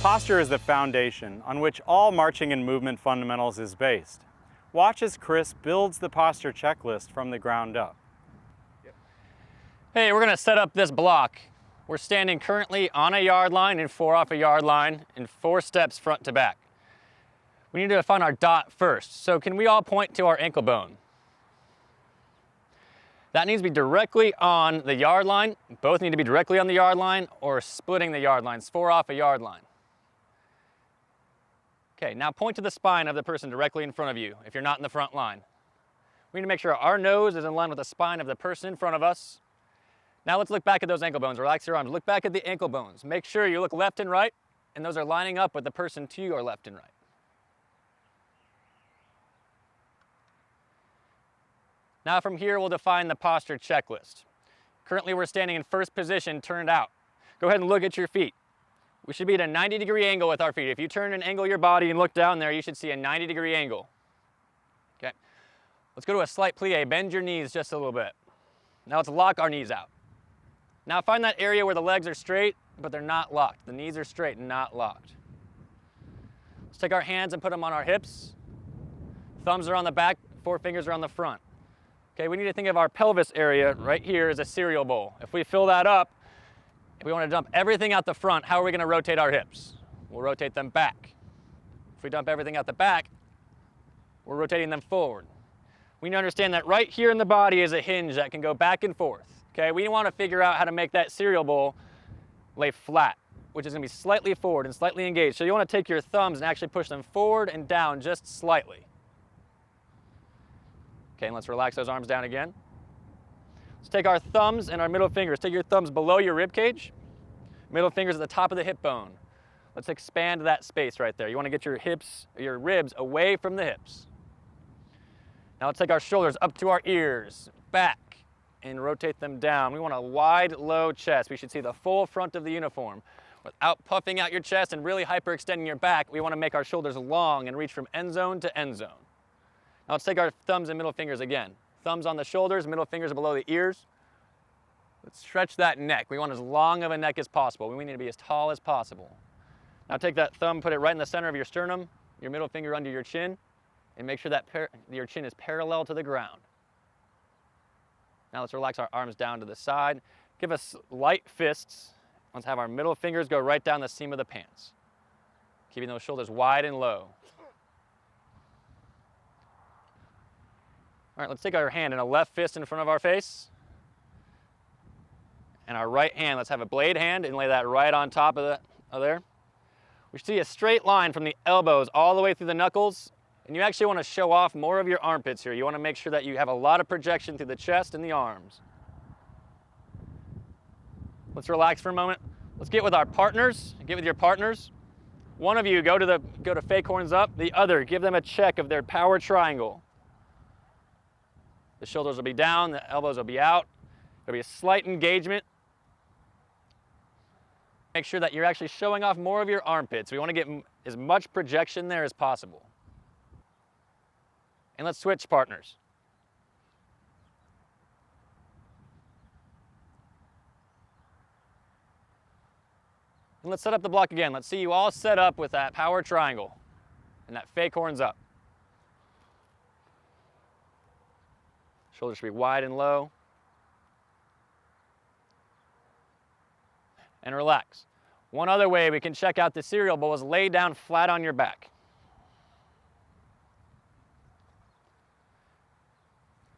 Posture is the foundation on which all marching and movement fundamentals is based. Watch as Chris builds the posture checklist from the ground up. Hey, we're going to set up this block. We're standing currently on a yard line and 4 off a yard line and 4 steps front to back. We need to find our dot first. So can we all point to our ankle bone? That needs to be directly on the yard line. Both need to be directly on the yard line or splitting the yard lines, 4 off a yard line. Okay, now point to the spine of the person directly in front of you if you're not in the front line. We need to make sure our nose is in line with the spine of the person in front of us. Now let's look back at those ankle bones. Relax your arms. Look back at the ankle bones. Make sure you look left and right, and those are lining up with the person to your left and right. Now from here, we'll define the posture checklist. Currently, we're standing in first position, turned out. Go ahead and look at your feet. We should be at a 90-degree angle with our feet. If you turn and angle your body and look down there, you should see a 90-degree angle. Okay. Let's go to a slight plie. Bend your knees just a little bit. Now let's lock our knees out. Now find that area where the legs are straight, but they're not locked. The knees are straight and not locked. Let's take our hands and put them on our hips. Thumbs are on the back, 4 fingers are on the front. Okay, we need to think of our pelvis area right here as a cereal bowl. If we fill that up, if we want to dump everything out the front, how are we going to rotate our hips? We'll rotate them back. If we dump everything out the back, we're rotating them forward. We need to understand that right here in the body is a hinge that can go back and forth. Okay, we want to figure out how to make that cereal bowl lay flat, which is going to be slightly forward and slightly engaged. So you want to take your thumbs and actually push them forward and down just slightly. Okay, and let's relax those arms down again. Let's take our thumbs and our middle fingers. Take your thumbs below your rib cage, middle fingers at the top of the hip bone. Let's expand that space right there. You want to get your hips, your ribs away from the hips. Now let's take our shoulders up to our ears, back, and rotate them down. We want a wide, low chest. We should see the full front of the uniform. Without puffing out your chest and really hyperextending your back, we want to make our shoulders long and reach from end zone to end zone. Now let's take our thumbs and middle fingers again. Thumbs on the shoulders, middle fingers below the ears. Let's stretch that neck. We want as long of a neck as possible. We need to be as tall as possible. Now take that thumb, put it right in the center of your sternum, your middle finger under your chin, and make sure that your chin is parallel to the ground. Now let's relax our arms down to the side. Give us light fists. Let's have our middle fingers go right down the seam of the pants, keeping those shoulders wide and low. All right, let's take our hand and a left fist in front of our face. And our right hand, let's have a blade hand and lay that right on top of there. We see a straight line from the elbows all the way through the knuckles. And you actually want to show off more of your armpits here. You want to make sure that you have a lot of projection through the chest and the arms. Let's relax for a moment. Let's get with our partners. Get with your partners. One of you go to fake horns up. The other, give them a check of their power triangle. The shoulders will be down, the elbows will be out. There'll be a slight engagement. Make sure that you're actually showing off more of your armpits. We want to get as much projection there as possible. And let's switch partners. And let's set up the block again. Let's see you all set up with that power triangle and that fake horns up. Shoulders should be wide and low. And relax. One other way we can check out the cereal bowl is lay down flat on your back.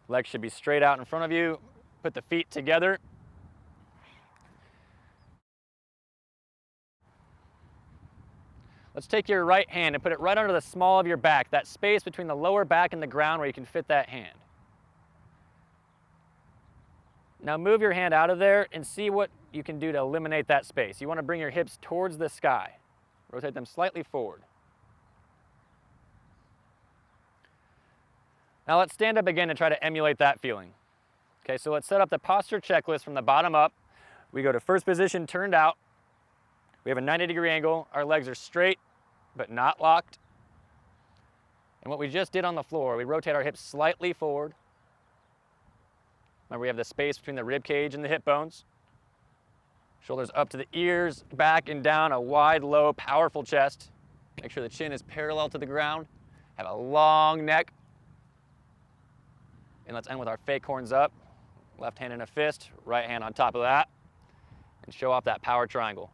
Legs should be straight out in front of you. Put the feet together. Let's take your right hand and put it right under the small of your back, that space between the lower back and the ground where you can fit that hand. Now move your hand out of there and see what you can do to eliminate that space. You want to bring your hips towards the sky. Rotate them slightly forward. Now let's stand up again and try to emulate that feeling. Okay, so let's set up the posture checklist from the bottom up. We go to first position, turned out. We have a 90-degree angle. Our legs are straight, but not locked. And what we just did on the floor, we rotate our hips slightly forward. Remember, we have the space between the rib cage and the hip bones. Shoulders up to the ears, back and down, a wide, low, powerful chest. Make sure the chin is parallel to the ground. Have a long neck. And let's end with our fake horns up. Left hand in a fist, right hand on top of that. And show off that power triangle.